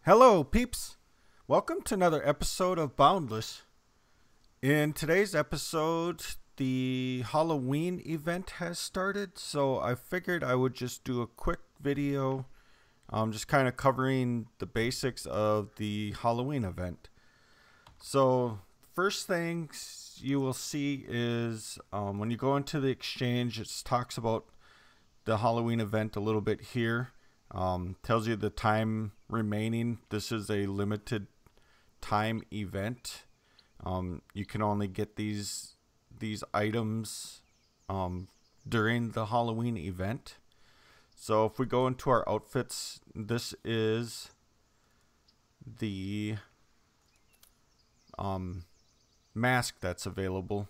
Hello, peeps. Welcome to another episode of Boundless. In today's episode, the Halloween event has started, so I figured I would just do a quick video, just kind of covering the basics of the Halloween event. So, first things you will see is when you go into the exchange, it talks about the Halloween event a little bit here. Tells you the time remaining. This is a limited time event. You can only get these items during the Halloween event. So if we go into our outfits, this is the mask that's available.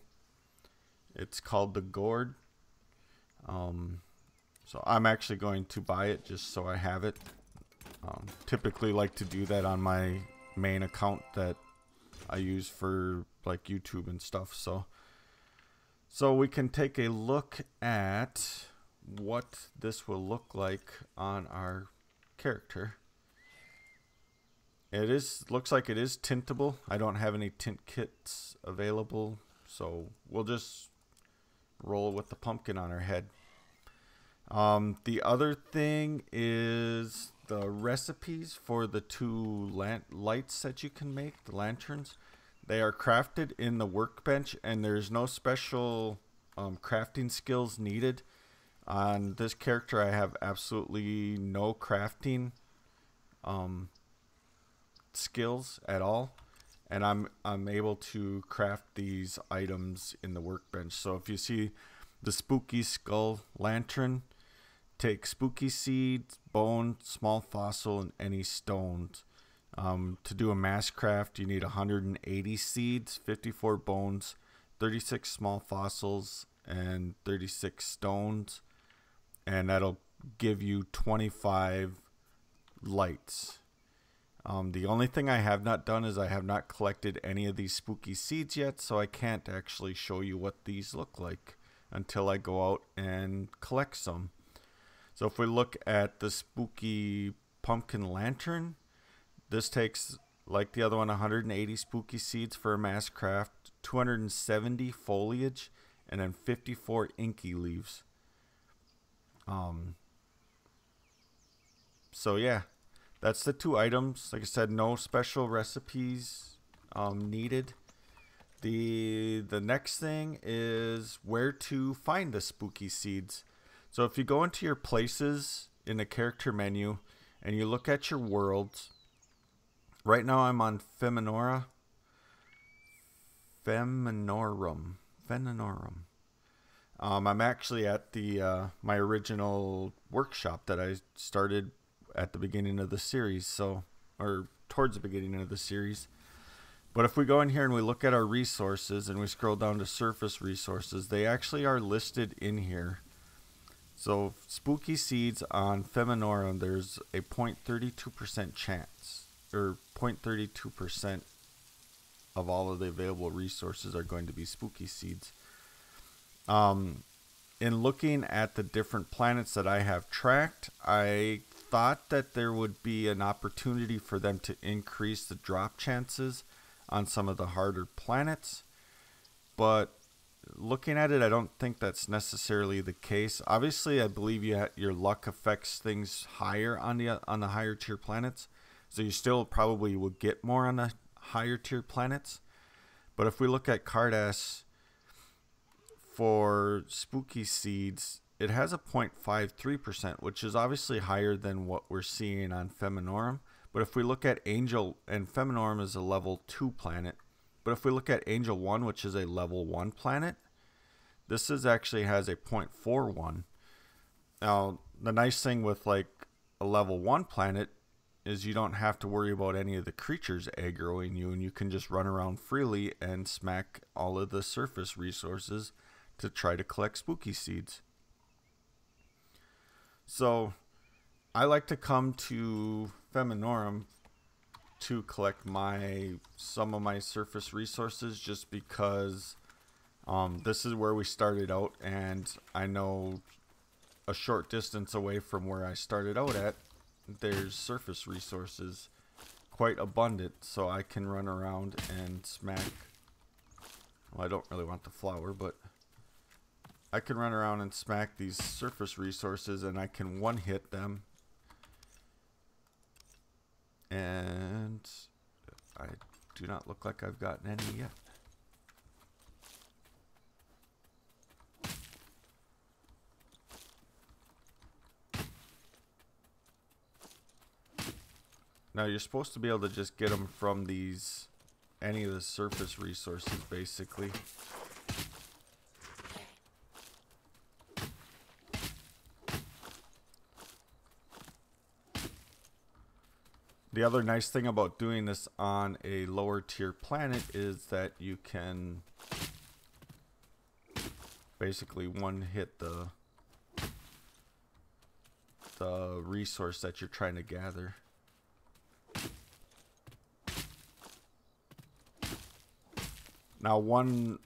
It's called the gourd. So I'm actually going to buy it just so I have it. Typically like to do that on my main account that I use for like YouTube and stuff. So we can take a look at what this will look like on our character. Looks like it is tintable. I don't have any tint kits available, so we'll just roll with the pumpkin on our head. The other thing is the recipes for the two lights that you can make, the lanterns. They are crafted in the workbench, and there's no special crafting skills needed. On this character, I have absolutely no crafting skills at all, and I'm able to craft these items in the workbench. So if you see the spooky skull lantern, take spooky seeds, bone, small fossil, and any stones. To do a mass craft, you need 180 seeds, 54 bones, 36 small fossils, and 36 stones. And that'll give you 25 lights. The only thing I have not done is I have not collected any of these spooky seeds yet, so I can't actually show you what these look like until I go out and collect some. So if we look at the spooky pumpkin lantern, this takes, like the other one, 180 spooky seeds for a mass craft, 270 foliage, and then 54 inky leaves. So yeah, that's the two items. Like I said, no special recipes needed. The next thing is where to find the spooky seeds. So if you go into your places in the character menu and you look at your worlds, right now I'm on Feminorum. I'm actually at the my original workshop that I started at the beginning of the series, or towards the beginning of the series. But if we go in here and we look at our resources and we scroll down to surface resources, they actually are listed in here. So spooky seeds on Feminorum, there's a 0.32% chance, or 0.32% of all of the available resources are going to be spooky seeds. In looking at the different planets that I have tracked, I thought that there would be an opportunity for them to increase the drop chances on some of the harder planets, but looking at it, I don't think that's necessarily the case. Obviously, I believe your luck affects things higher on the higher tier planets, so you still probably will get more on the higher tier planets. But if we look at Cardass for spooky seeds, it has a 0.53%, which is obviously higher than what we're seeing on Feminorum. But if we look at Angel, and Feminorum is a level 2 planet, but if we look at Angel 1, which is a level 1 planet, this actually has a 0.41. Now, the nice thing with like a level 1 planet is you don't have to worry about any of the creatures aggroing you, and you can just run around freely and smack all of the surface resources to try to collect spooky seeds. So, I like to come to Feminorum to collect some of my surface resources, just because this is where we started out, and I know a short distance away from where I started out at, there's surface resources quite abundant, so I can run around and smack. Well, I don't really want the flower, but I can run around and smack these surface resources, and I can one-hit them. And I do not look like I've gotten any yet. Now you're supposed to be able to just get them from these, any of the surface resources basically. The other nice thing about doing this on a lower tier planet is that you can basically one hit the resource that you're trying to gather. Now, one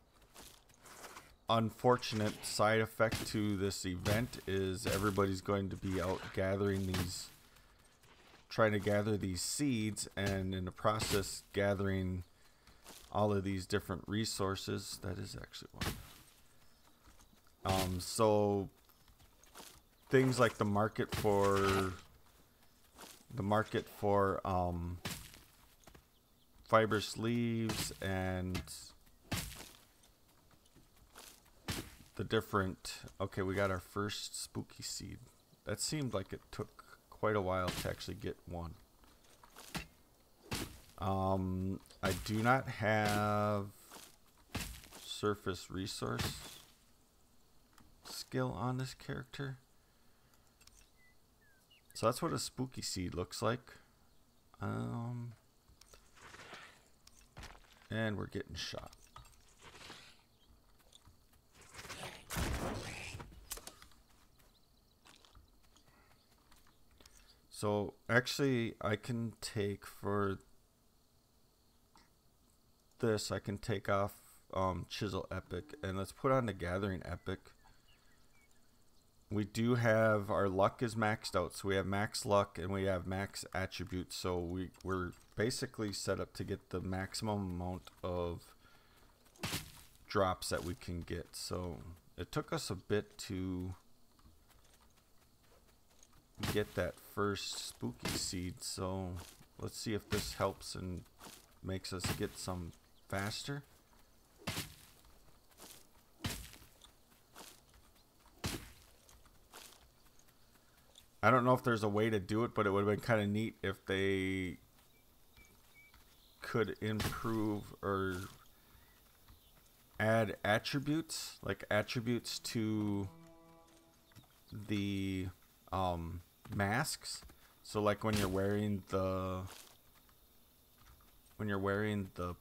unfortunate side effect to this event is everybody's going to be out gathering these, trying to gather these seeds, and in the process gathering all of these different resources. That is actually one. So things like the market for fibrous leaves and the different, okay, we got our first spooky seed. That seemed like it took quite a while to actually get one. I do not have surface resource skill on this character. So that's what a spooky seed looks like. And we're getting shot. So actually I can take for this, I can take off Chisel Epic, and let's put on the Gathering Epic. We do have, our luck is maxed out, so we have max luck and we have max attributes, so we're basically set up to get the maximum amount of drops that we can get. So it took us a bit to get that first spooky seed, so let's see if this helps and makes us get some faster. I don't know if there's a way to do it, but it would have been kind of neat if they could improve or add attributes, like attributes to the masks. So like when you're wearing the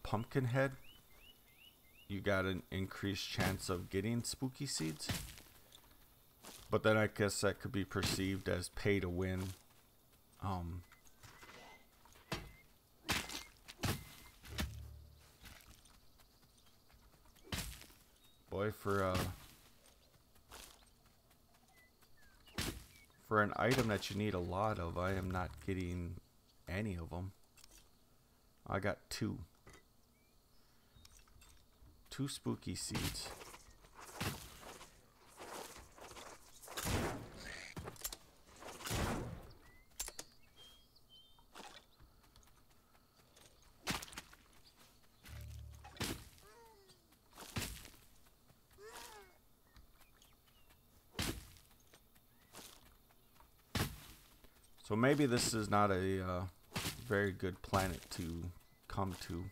pumpkin head, you got an increased chance of getting spooky seeds. But then I guess that could be perceived as pay to win. Boy, for an item that you need a lot of, I am not getting any of them. I got two spooky seeds. So maybe this is not a very good planet to come to.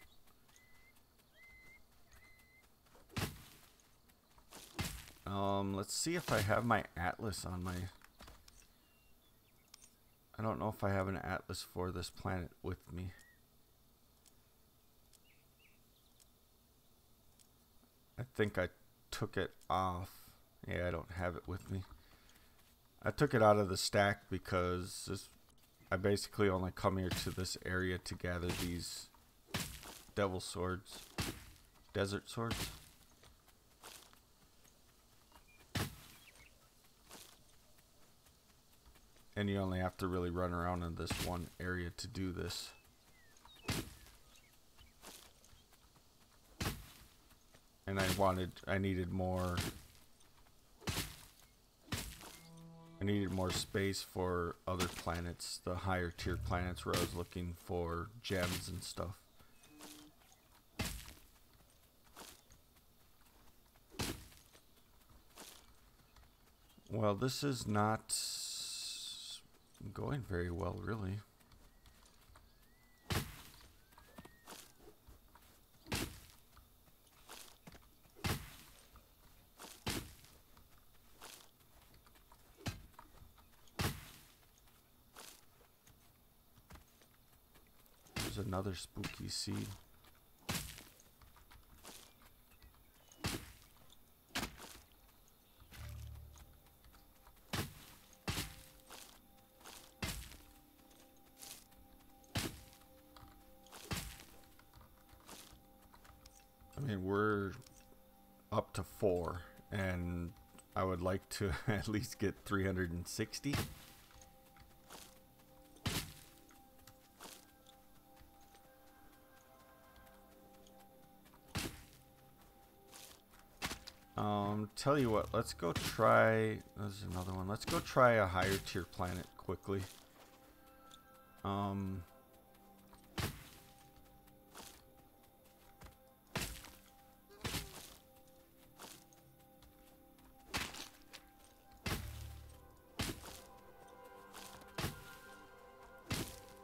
Let's see if I have my atlas on my... I don't know if I have an atlas for this planet with me. I think I took it off. Yeah, I don't have it with me. I took it out of the stack because I basically only come here to this area to gather these devil swords, desert swords. And you only have to really run around in this one area to do this. and I needed more space for other planets, the higher tier planets where I was looking for gems and stuff. Well, this is not going very well, really. There's another spooky seed. I mean, we're up to 4, and I would like to at least get 360. Tell you what, let's go try, there's another one. Let's go try a higher tier planet quickly.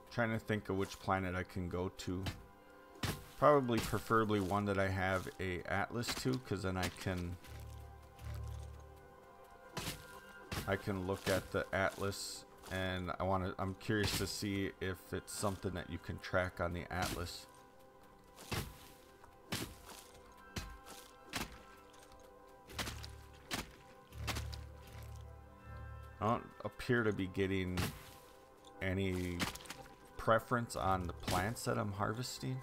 Trying to think of which planet I can go to. Probably preferably one that I have a atlas to, because then I can look at the atlas, and I'm curious to see if it's something that you can track on the atlas. I don't appear to be getting any preference on the plants that I'm harvesting.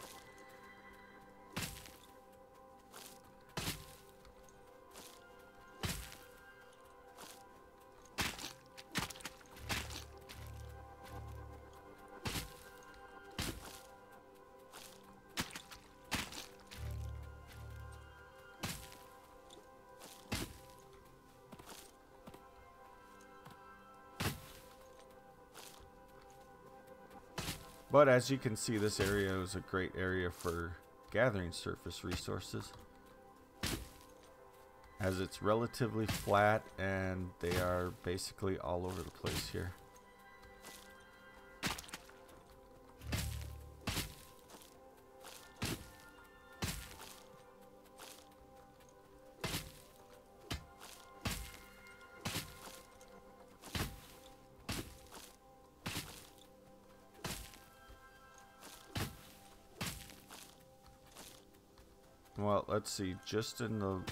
But as you can see, this area is a great area for gathering surface resources, as it's relatively flat and they are basically all over the place here. Well, let's see, just in the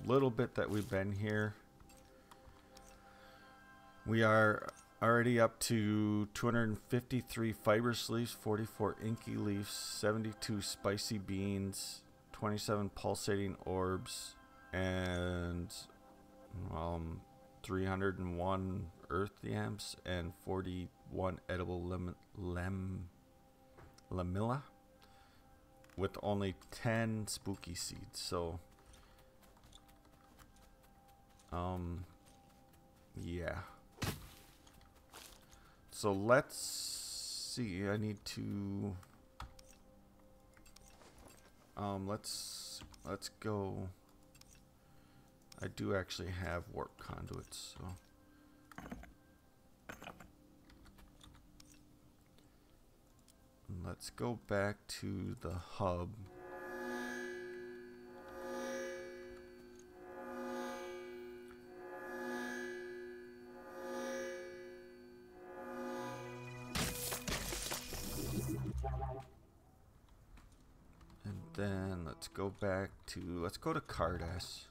little bit that we've been here, we are already up to 253 fibrous leaves, 44 inky leaves, 72 spicy beans, 27 pulsating orbs, and 301 earth yams, and 41 edible lamilla, with only 10 spooky seeds. So yeah, so let's see, I need to let's go. I do actually have warp conduits, so let's go back to the hub. And then let's go back to, let's go to Cardass.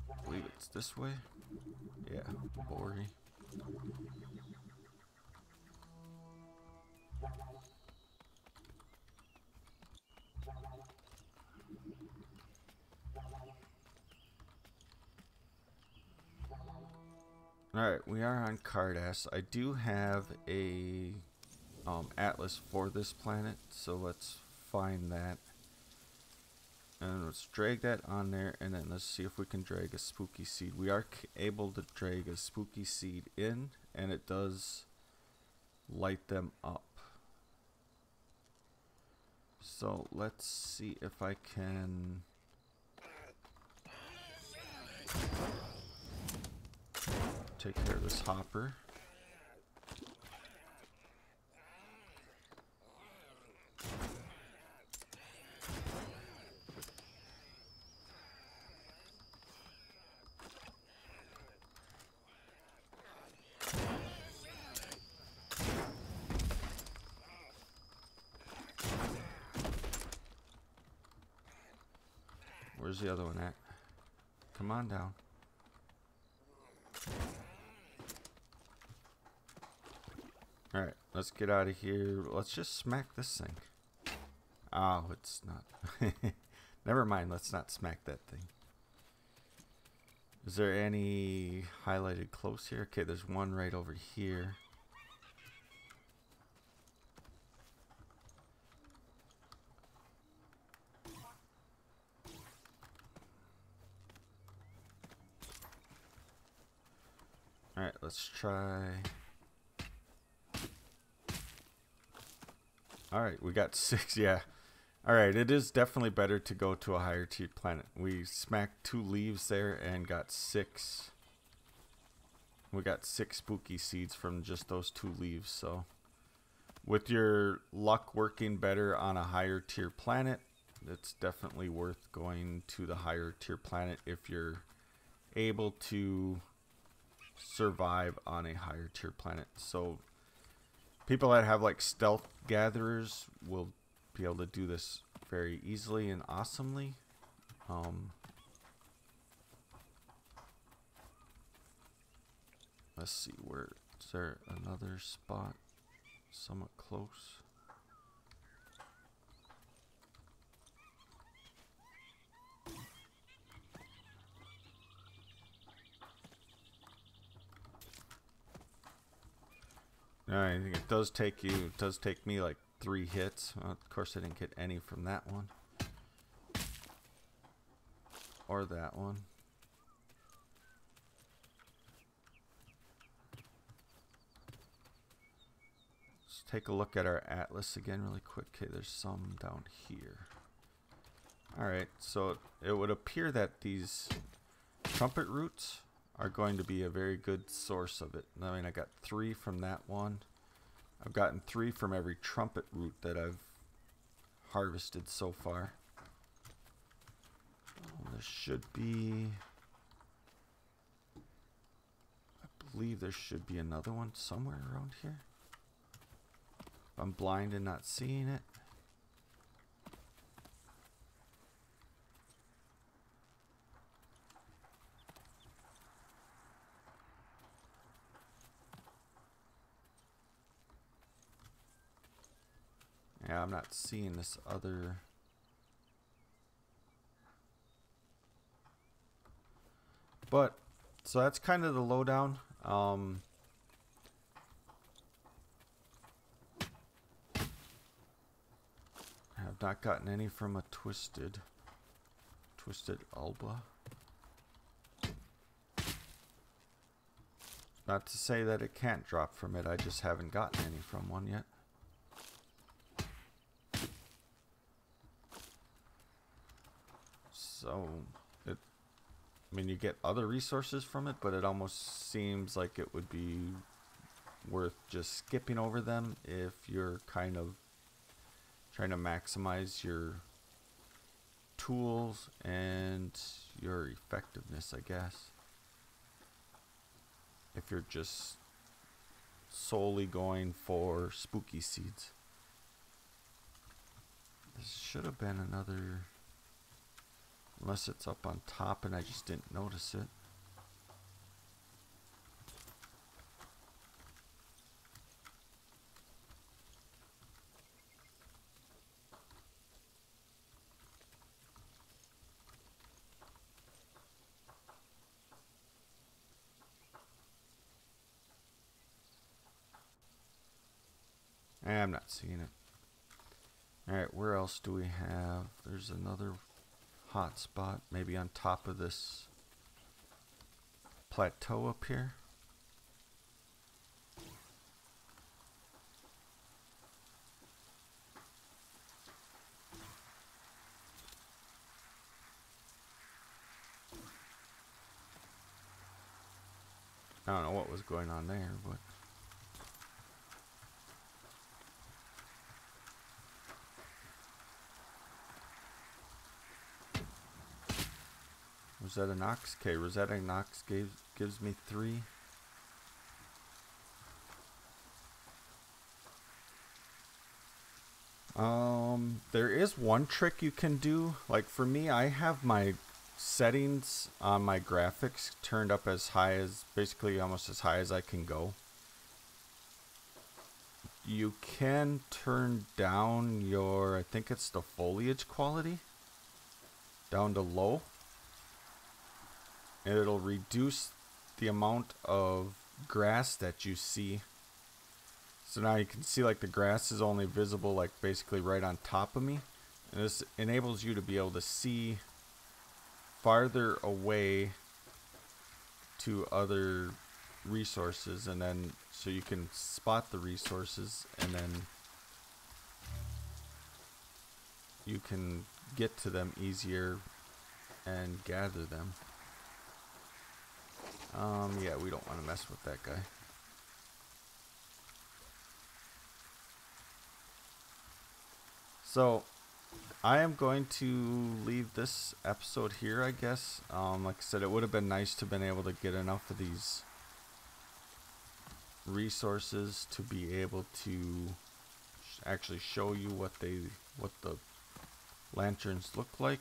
I believe it's this way. Yeah, Bori. Alright, we are on Cardass. I do have a atlas for this planet, so let's find that. And let's drag that on there, and then let's see if we can drag a spooky seed. We are able to drag a spooky seed in, and it does light them up. So let's see if I can take care of this hopper. Where's the other one at? Come on down. Alright, let's get out of here. Let's just smack this thing. Oh, it's not. Never mind, let's not smack that thing. Is there any highlighted close here? Okay, there's one right over here. Alright, let's try. Alright, we got 6, yeah. Alright, it is definitely better to go to a higher tier planet. We smacked 2 leaves there and got 6. We got 6 spooky seeds from just those 2 leaves, so. With your luck working better on a higher tier planet, it's definitely worth going to the higher tier planet if you're able to survive on a higher tier planet. So people that have like stealth gatherers will be able to do this very easily and awesomely. Let's see, where is there another spot somewhat close? I think it does take you. It does take me like 3 hits. Of course, I didn't get any from that one or that one. Let's take a look at our atlas again, really quick. Okay, there's some down here. All right, so it would appear that these trumpet roots are going to be a very good source of it. I mean, I got 3 from that one. I've gotten 3 from every trumpet root that I've harvested so far. There should be, I believe there should be another one somewhere around here. If I'm blind and not seeing it. Yeah, I'm not seeing this other. But, so that's kind of the lowdown. I have not gotten any from a twisted alba. Not to say that it can't drop from it, I just haven't gotten any from one yet. So, I mean, you get other resources from it, but it almost seems like it would be worth just skipping over them if you're kind of trying to maximize your tools and your effectiveness, I guess. If you're just solely going for spooky seeds. This should have been another... Unless it's up on top and I just didn't notice it. I'm not seeing it. Alright, where else do we have? There's another hot spot, maybe on top of this plateau up here. I don't know what was going on there, but Rosetta Knox? Okay, Rosetta Knox gives me 3. There is one trick you can do. Like for me, I have my settings on my graphics turned up as high as, basically almost as high as I can go. You can turn down your, I think it's the foliage quality, down to low. And it'll reduce the amount of grass that you see. So now you can see like the grass is only visible like basically right on top of me. And this enables you to be able to see farther away to other resources, and then so you can spot the resources and then you can get to them easier and gather them. Yeah, we don't want to mess with that guy. So I am going to leave this episode here, I guess. Like I said, it would have been nice to have been able to get enough of these resources to be able to actually show you what the lanterns look like.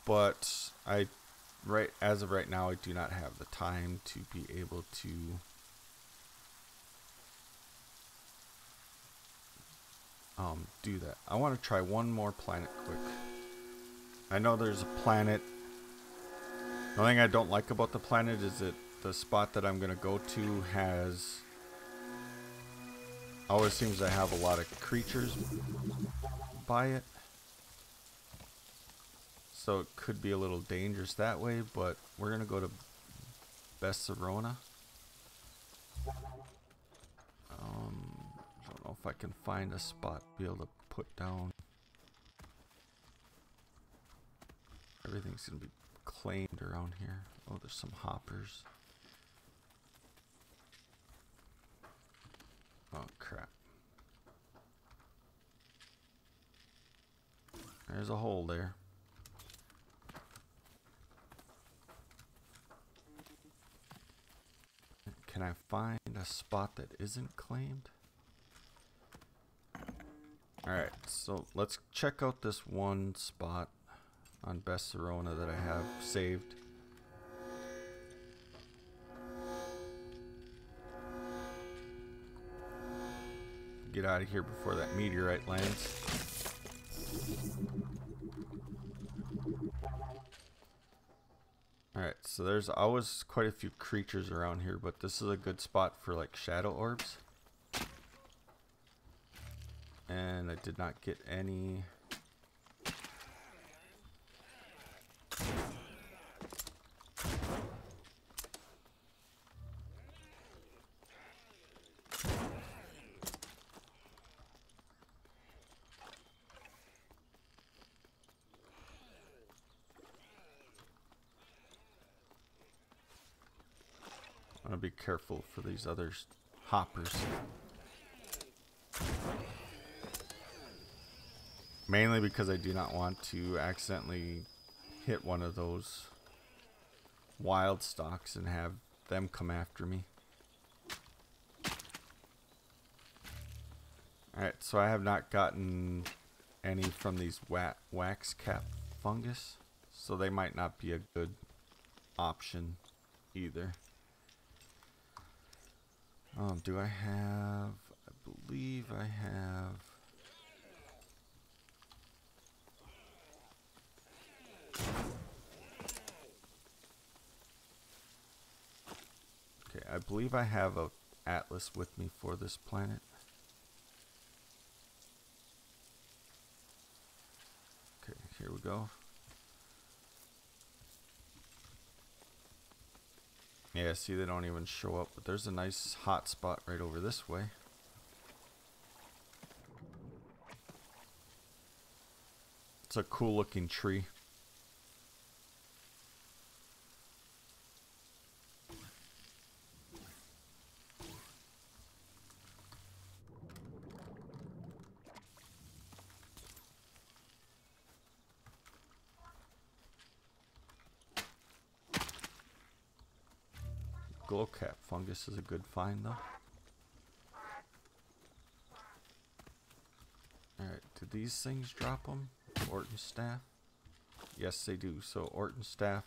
But as of right now, I do not have the time to be able to do that. I want to try one more planet quick. I know there's a planet. The thing I don't like about the planet is that the spot that I'm going to go to has, always seems to have a lot of creatures by it. So it could be a little dangerous that way, but we're going to go to Sirona. I don't know if I can find a spot to be able to put down. Everything's going to be claimed around here. Oh, there's some hoppers. Oh, crap. There's a hole there. Can I find a spot that isn't claimed? Alright, so let's check out this one spot on Sirona that I have saved. Get out of here before that meteorite lands. Alright, so there's always quite a few creatures around here, but this is a good spot for like shadow orbs. And I did not get any. I'm gonna be careful for these other hoppers. Mainly because I do not want to accidentally hit one of those wild stalks and have them come after me. Alright, so I have not gotten any from these wax cap fungus, so they might not be a good option either. Do I have, I believe I have, okay, I believe I have a atlas with me for this planet. Okay, here we go. Yeah, see, they don't even show up, but there's a nice hot spot right over this way. It's a cool looking tree. Glowcap fungus is a good find though. Alright, do these things drop them? Oort and staff? Yes, they do. So Oort and staff.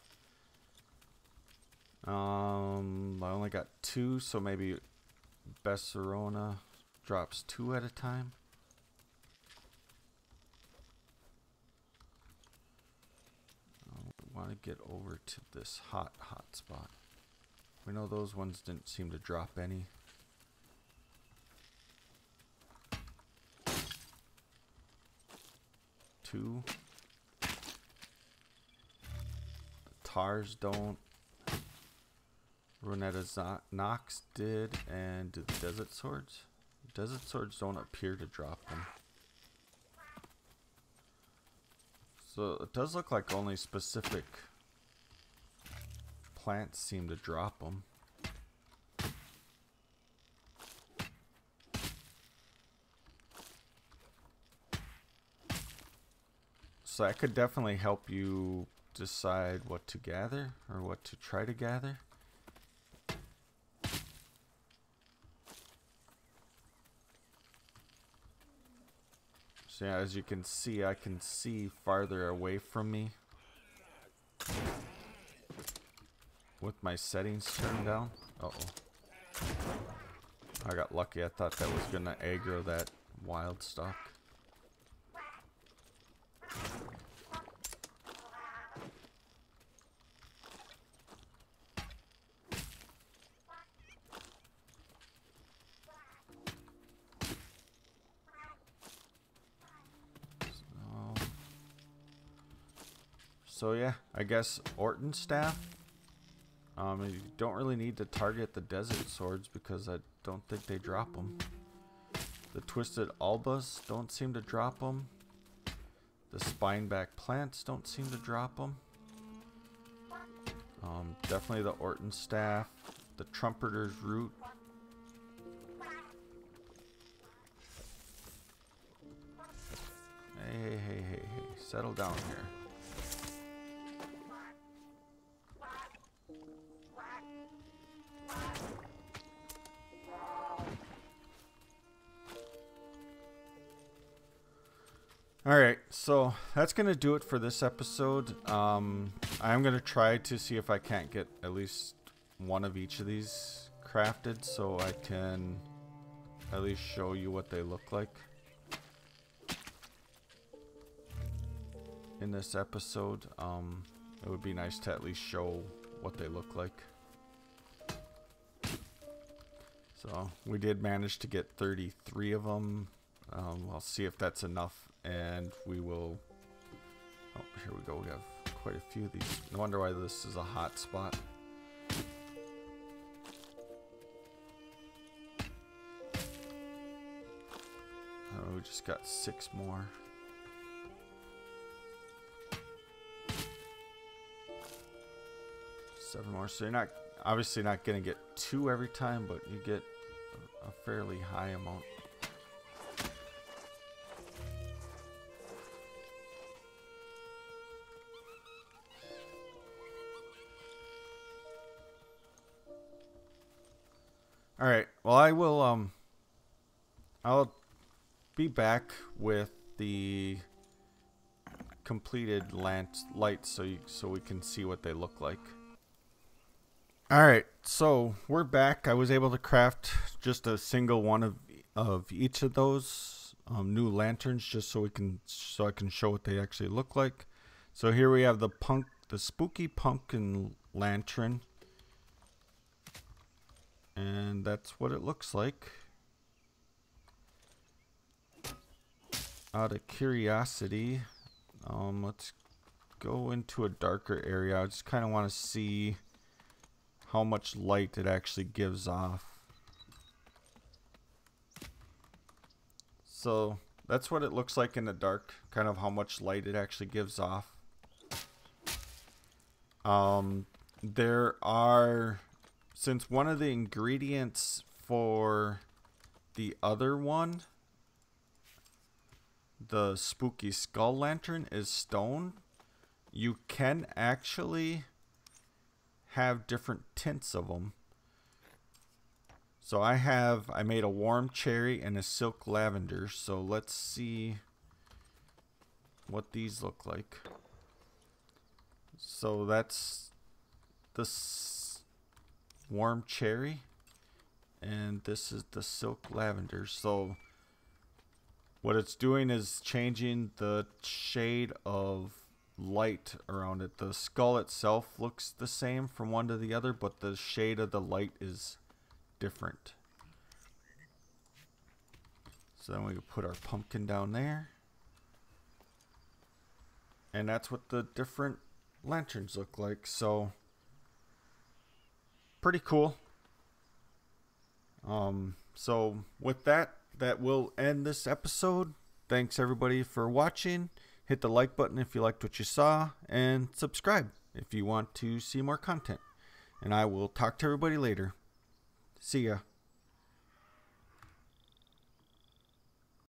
I only got 2, so maybe Sirona drops 2 at a time. I want to get over to this hot spot. We know those ones didn't seem to drop any. Two. The Tars don't. Runetta Nox did, and the Desert Swords? Desert Swords don't appear to drop them. So it does look like only specific plants seem to drop them. So that could definitely help you decide what to gather or what to try to gather. So yeah, as you can see, I can see farther away from me with my settings turned down. Uh-oh. I got lucky. I thought that was gonna aggro that wild stock. So yeah, I guess Oort and staff. You don't really need to target the desert swords because I don't think they drop them. The twisted albas don't seem to drop them. The spineback plants don't seem to drop them. Definitely the Oort and staff. The trumpeter's root. Hey, settle down here. Alright, so that's going to do it for this episode. I'm going to try to see if I can't get at least one of each of these crafted so I can at least show you what they look like in this episode. It would be nice to at least show what they look like. So we did manage to get 33 of them. I'll see if that's enough, and we will. Oh, here we go. We have quite a few of these. No wonder why this is a hot spot. We just got 6 more. Seven more. So you're not obviously not gonna get 2 every time, but you get a fairly high amount. All right. Well, I will. I'll be back with the completed lights, so we can see what they look like. All right. So we're back. I was able to craft just a single one of each of those new lanterns, just so I can show what they actually look like. So here we have the spooky pumpkin lantern. And that's what it looks like. Out of curiosity, let's go into a darker area. I just kind of want to see how much light it actually gives off. So that's what it looks like in the dark, kind of how much light it actually gives off. There are, since one of the ingredients for the other one, the spooky skull lantern, is stone, you can actually have different tints of them. So I made a warm cherry and a silk lavender. So let's see what these look like. So that's the warm cherry, and this is the silk lavender. So what it's doing is changing the shade of light around it. The skull itself looks the same from one to the other, but the shade of the light is different. So then we can put our pumpkin down there. And that's what the different lanterns look like. So pretty cool. So with that will end this episode. Thanks everybody for watching. Hit the like button if you liked what you saw, and subscribe if you want to see more content. And I will talk to everybody later. See ya.